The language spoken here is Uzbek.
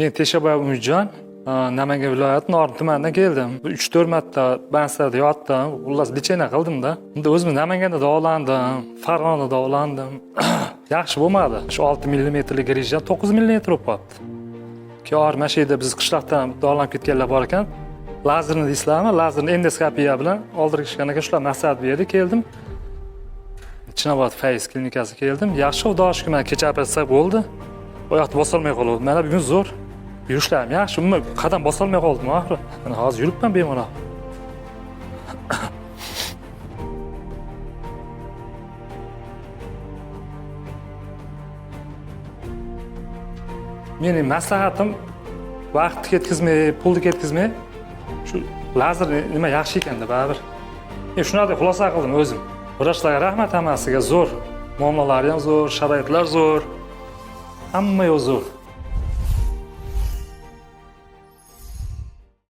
Men Teshaboyev Umidjon, Namangan viloyati Norin tumanidan keldim. 3-4 marta Banslarda yotdim, xullas lechena qildim-da. Unda o'zim Namanganda davolandim, Farg'onada davolandim. Yaxshi bo'lmadi. Shu 6 mm grejdan 9 mm bo'lib qoldi. Keyin mana shu yerda biz qishloqdan davolanib ketganlar bor ekan. Lazerni deysizlarmi? Lazerni endoskopiya bilan oldirishganiga shular maqsad berdi, keldim. Chinobod Fayz klinikasiga keldim. Yaxshi, xudoga shukr, men kecha operatsiya bo'ldi. Oyoqni bosolmay qoldim. Mana bugun zo'r. Yurishlarim yaxshi, umuman qadam bosolmay qoldim oxiri. Mana hozir yuribman bemalol. Mening maslahatim vaqt ketkizmay, pulni ketkizmay, shu lazer nima yaxshi ekanda baribir. Men shunday xulosa qildim o'zim. Vrachlarga rahmat, hammasiga zo'r. Muomalalari ham zo'r, sharoitlar zo'r. Hamma yo'q zo'r.